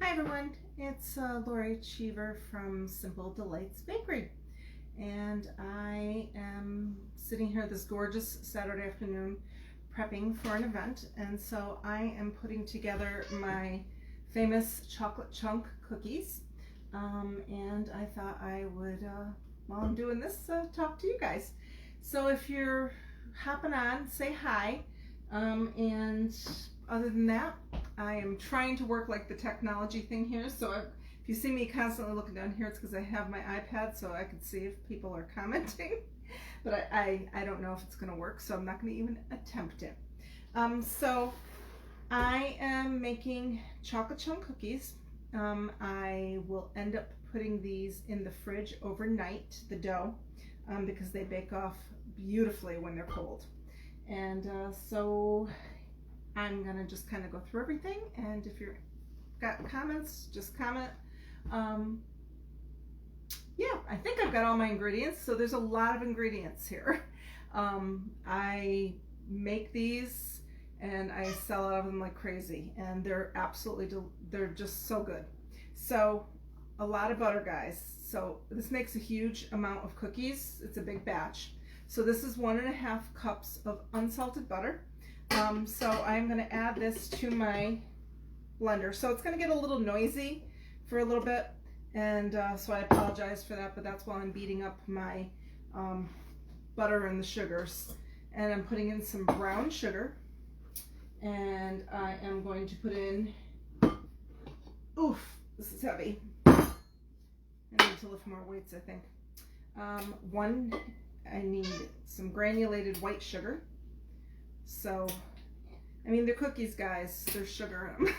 Hi everyone, it's Lori Cheever from Simple Delights Bakery, and I am sitting here this gorgeous Saturday afternoon prepping for an event, and so I am putting together my famous chocolate chunk cookies, and I thought I would, while I'm doing this, talk to you guys. So if you're hopping on, say hi, and other than that, I am trying to work like the technology thing here, so if you see me constantly looking down here, it's because I have my iPad so I can see if people are commenting, but I don't know if it's going to work, so I'm not going to even attempt it. So I am making chocolate chunk cookies. I will end up putting these in the fridge overnight, the dough, because they bake off beautifully when they're cold. And so I'm gonna just kind of go through everything, and if you've got comments, just comment. Yeah, I think I've got all my ingredients, so there's a lot of ingredients here. I make these and I sell out of them like crazy, and they're they're just so good. So a lot of butter, guys. So this makes a huge amount of cookies. It's a big batch. So this is 1.5 cups of unsalted butter. So I'm going to add this to my blender. So it's going to get a little noisy for a little bit, and so I apologize for that, but that's while I'm beating up my butter and the sugars. And I'm putting in some brown sugar, and I am going to put in, oof, this is heavy. I need to lift more weights, I think. I need some granulated white sugar. So, I mean, they're cookies, guys. There's sugar in them.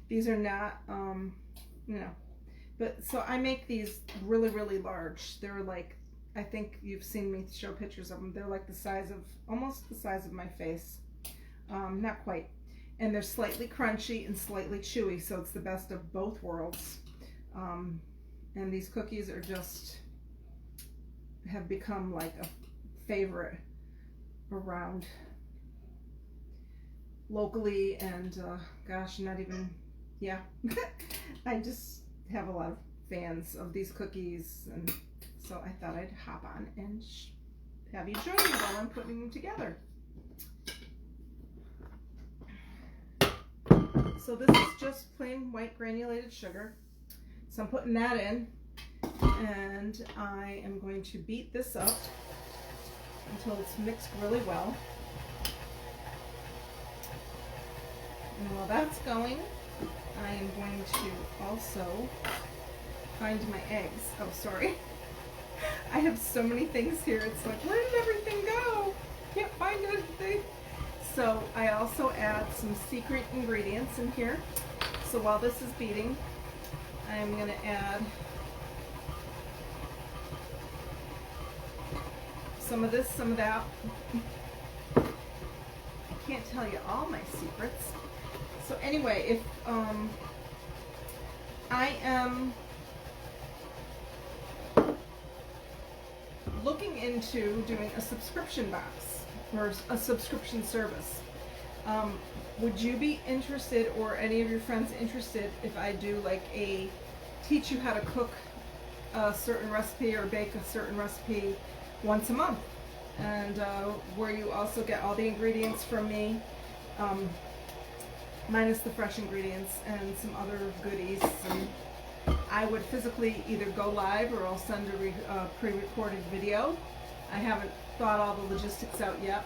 These are not, but so I make these really, really large. They're like, I think you've seen me show pictures of them. They're like the size of, almost the size of my face. Not quite. And they're slightly crunchy and slightly chewy, so it's the best of both worlds. And these cookies are just, have become like a favorite around locally, and gosh, not even, yeah. I just have a lot of fans of these cookies, and so I thought I'd hop on and have you join me while I'm putting them together. So this is just plain white granulated sugar. So I'm putting that in, and I am going to beat this up until it's mixed really well. And while that's going, I am going to also find my eggs. Oh, sorry. I have so many things here. It's like, where did everything go? Can't find anything. So I also add some secret ingredients in here. So while this is beating, I'm going to add some of this, some of that. I can't tell you all my secrets. So anyway, if I am looking into doing a subscription box or a subscription service, would you be interested, or any of your friends interested, if I do like teach you how to cook a certain recipe or bake a certain recipe once a month, and where you also get all the ingredients from me, minus the fresh ingredients and some other goodies. And I would physically either go live, or I'll send a pre-recorded video. I haven't thought all the logistics out yet,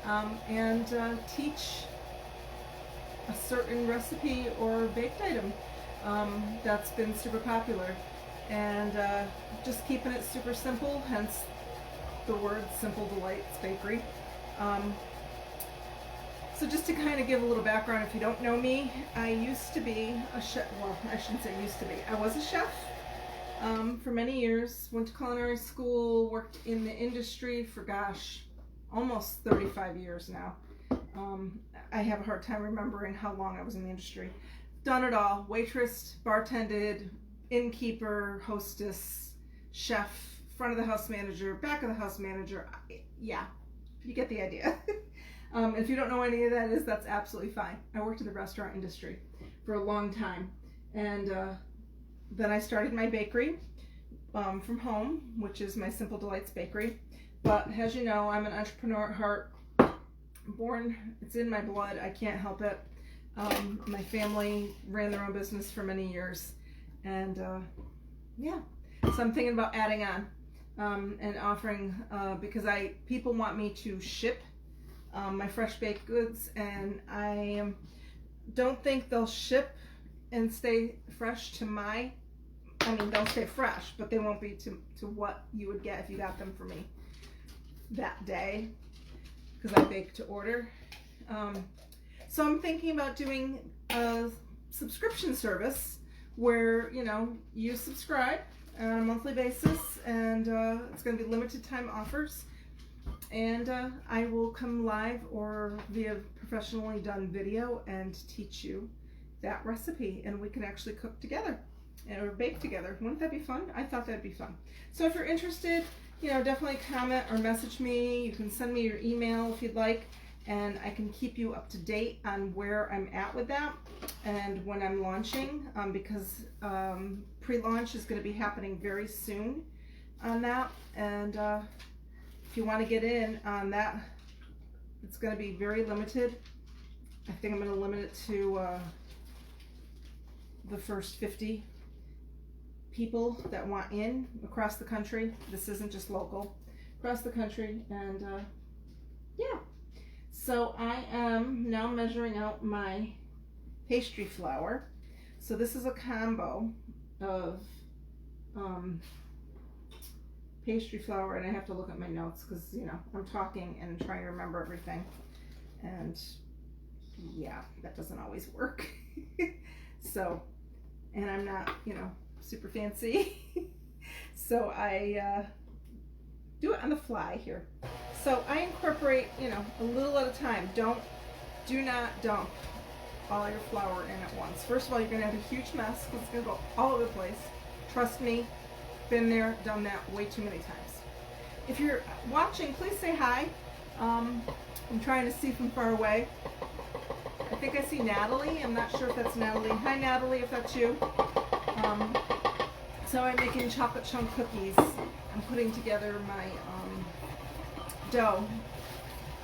and teach a certain recipe or baked item that's been super popular, and just keeping it super simple, hence the word Simple Delights Bakery. So just to kind of give a little background, if you don't know me, I used to be a chef. Well, I shouldn't say used to be. I was a chef for many years. Went to culinary school, worked in the industry for, gosh, almost 35 years now. I have a hard time remembering how long I was in the industry. Done it all. Waitress, bartended, innkeeper, hostess, chef, front of the house manager, back of the house manager. Yeah, you get the idea. If you don't know what any of that is, that's absolutely fine. I worked in the restaurant industry for a long time, And then I started my bakery from home, which is my Simple Delights Bakery. But as you know, I'm an entrepreneur at heart. It's in my blood. I can't help it. My family ran their own business for many years. And yeah, so I'm thinking about adding on and offering, because people want me to ship my fresh baked goods, and I don't think they'll ship and stay fresh to they'll stay fresh, but they won't be to what you would get if you got them for me that day, because I bake to order. So I'm thinking about doing a subscription service where, you subscribe on a monthly basis, and it's going to be limited time offers, and I will come live or via professionally done video and teach you that recipe, and we can actually cook together or bake together. Wouldn't that be fun? I thought that'd be fun. So if you're interested, definitely comment or message me. You can send me your email if you'd like, and I can keep you up to date on where I'm at with that and when I'm launching, because pre-launch is going to be happening very soon on that. And if you want to get in on that, it's going to be very limited. I think I'm going to limit it to the first 50 people that want in across the country. This isn't just local, across the country. And yeah, so I am now measuring out my pastry flour. So this is a combo of pastry flour, and I have to look at my notes because I'm talking and trying to remember everything, and yeah, that doesn't always work. So, and I'm not super fancy. So I do it on the fly here. So I incorporate, a little at a time. Do not dump all your flour in at once. First of all, you're gonna have a huge mess because it's gonna go all over the place. Trust me, been there, done that way too many times. If you're watching, please say hi. I'm trying to see from far away. I think I see Natalie. I'm not sure if that's Natalie. Hi Natalie, if that's you. So I'm making chocolate chunk cookies. I'm putting together my dough,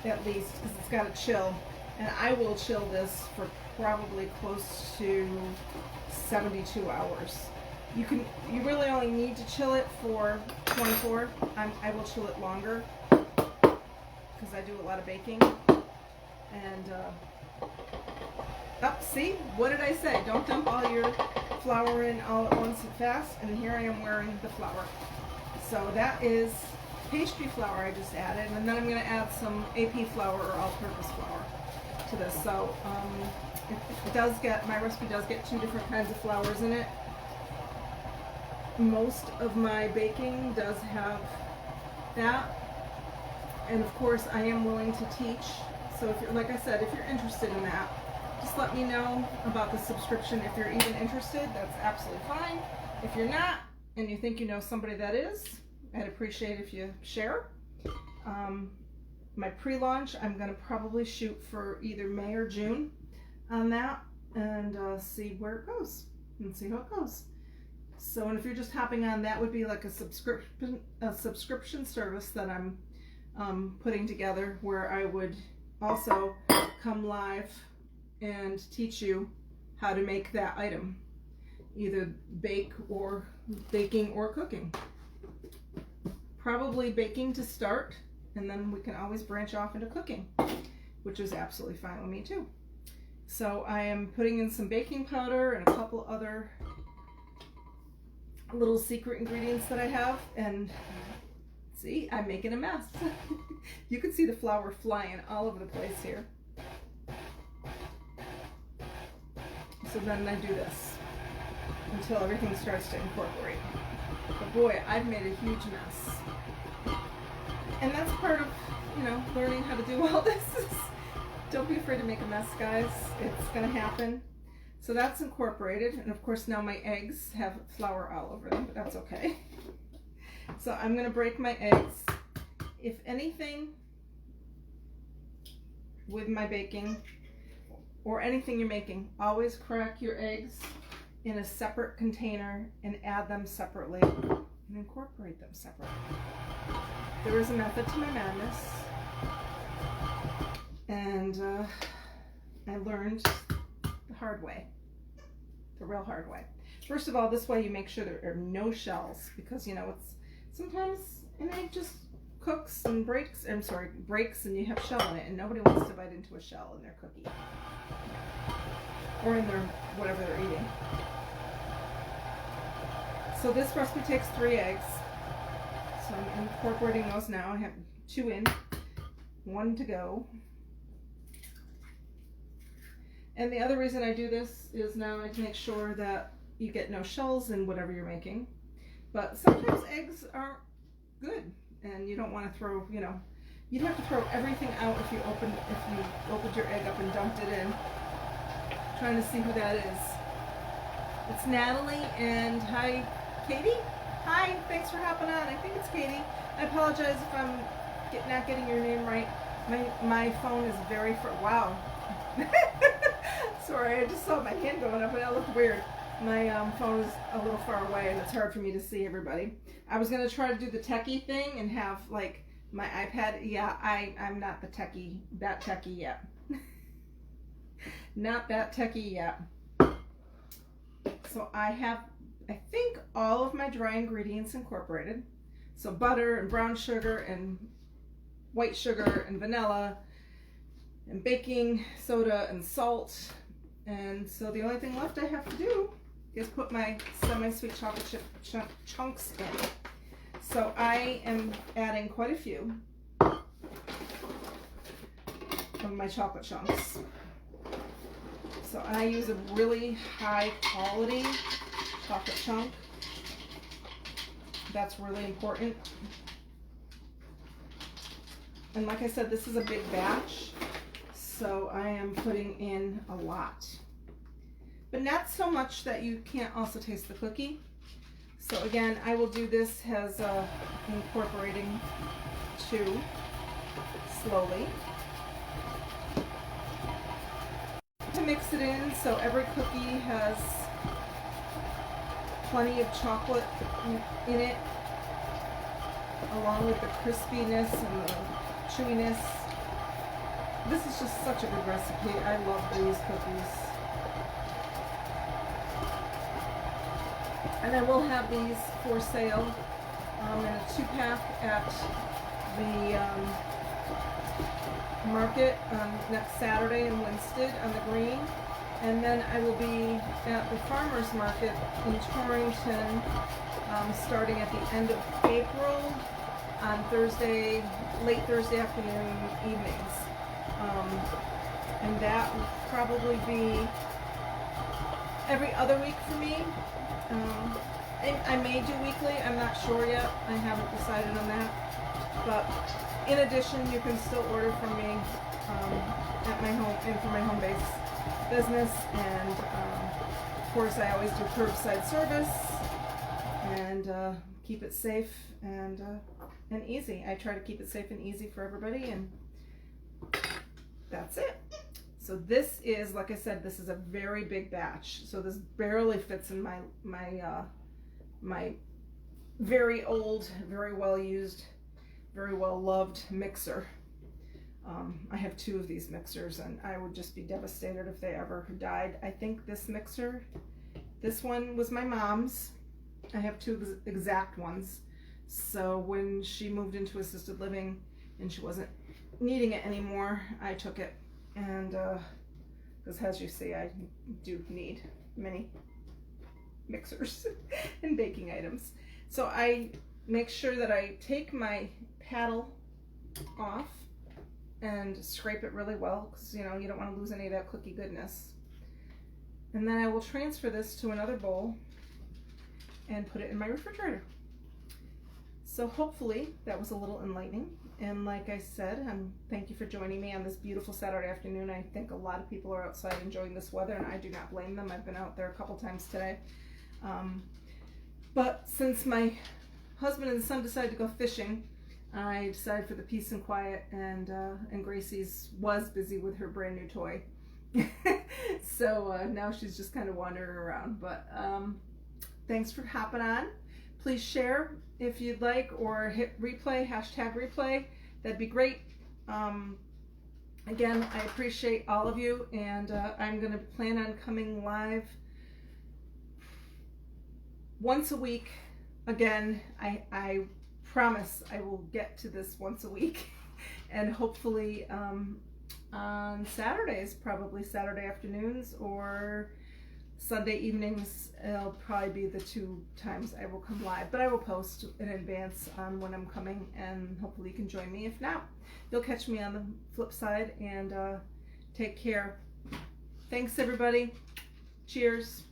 at least, because it's got to chill. And I will chill this for probably close to 72 hours. You really only need to chill it for 24. I will chill it longer because I do a lot of baking. And see, what did I say? Don't dump all your flour in all at once and fast. And here I am wearing the flour. So that is pastry flour I just added, and then I'm going to add some AP flour or all-purpose flour to this. So my recipe does get 2 different kinds of flours in it. Most of my baking does have that, and of course I am willing to teach. So if you're, like I said, if you're interested in that, just let me know about the subscription. If you're even interested, that's absolutely fine. If you're not, and you think you know somebody that is, I'd appreciate if you share. My pre-launch, I'm going to probably shoot for either May or June on that, and see where it goes and see how it goes. So, and if you're just hopping on, that would be like a subscription service that I'm putting together, where I would also come live and teach you how to make that item, either baking or cooking. Probably baking to start, and then we can always branch off into cooking, which is absolutely fine with me too. So I am putting in some baking powder and a couple other little secret ingredients that I have, and see, I'm making a mess. You can see the flour flying all over the place here. So then I do this until everything starts to incorporate. But boy, I've made a huge mess. And that's part of, learning how to do all this. Don't be afraid to make a mess, guys. It's gonna happen. So that's incorporated, and of course now my eggs have flour all over them, but that's okay. So I'm gonna break my eggs. If anything, with my baking or anything you're making, always crack your eggs in a separate container and add them separately and incorporate them separately. There is a method to my madness, and I learned the hard way, the real hard way. First of all, this way you make sure there are no shells, because you know it's sometimes an egg just cooks and breaks and you have shell in it, and nobody wants to bite into a shell in their cookie or in their whatever they're eating. So this recipe takes 3 eggs. So I'm incorporating those now. I have 2 in, 1 to go. And the other reason I do this is now I make sure that you get no shells in whatever you're making. But sometimes eggs aren't good, and you don't want to throw, you know, you'd have to throw everything out if you opened your egg up and dumped it in. Trying to see who that is. It's Natalie, and hi, Katie. Hi, thanks for hopping on. I think it's Katie. I apologize if I'm not getting your name right. My phone is very wow. Sorry, I just saw my hand going up and it looked weird. My phone is a little far away and it's hard for me to see everybody. I was going to try to do the techie thing and have like my iPad. Yeah, I'm not that techie yet. Not that techie yet. So I have, I think, all of my dry ingredients incorporated. So butter and brown sugar and white sugar and vanilla and baking soda and salt. And so the only thing left I have to do is put my semi-sweet chocolate chip chunks in. So I am adding quite a few of my chocolate chunks. So I use a really high quality chocolate chunk. That's really important. And like I said, this is a big batch, so I am putting in a lot. But not so much that you can't also taste the cookie. So again, I will do this as incorporating 2 slowly. To mix it in so every cookie has plenty of chocolate in it, along with the crispiness and the chewiness. This is just such a good recipe. I love these cookies. And I will have these for sale in a 2-pack at the market next Saturday in Winsted on the Green. And then I will be at the farmers market in Torrington starting at the end of April on Thursday, late Thursday afternoon, evenings. And that will probably be every other week for me. I may do weekly, I'm not sure yet. I haven't decided on that. But in addition, you can still order from me at my home and for my home-based business. And of course, I always do curbside service and keep it safe and easy. I try to keep it safe and easy for everybody, and that's it. So this is, like I said, this is a very big batch. So this barely fits in my very old, very well used, very well loved mixer. I have 2 of these mixers, and I would just be devastated if they ever died. I think this mixer, this one was my mom's. I have 2 exact ones. So when she moved into assisted living and she wasn't needing it anymore, I took it. And because as you see, I do need many mixers and baking items. So I make sure that I take my paddle off and scrape it really well, because you know you don't want to lose any of that cookie goodness. And then I will transfer this to another bowl and put it in my refrigerator. So hopefully that was a little enlightening. And like I said, thank you for joining me on this beautiful Saturday afternoon. I think a lot of people are outside enjoying this weather, and I do not blame them. I've been out there a couple times today. But since my husband and son decided to go fishing, I decided for the peace and quiet, and Gracie's was busy with her brand new toy. So now she's just kind of wandering around. But thanks for hopping on. Please share if you'd like, or hit replay, hashtag replay. That'd be great. Again, I appreciate all of you, and I'm going to plan on coming live once a week. Again, I promise I will get to this once a week, and hopefully on Saturdays, probably Saturday afternoons or Sunday evenings. It'll probably be the 2 times I will come live, but I will post in advance on when I'm coming, and hopefully you can join me. If not, you'll catch me on the flip side, and take care. Thanks everybody. Cheers.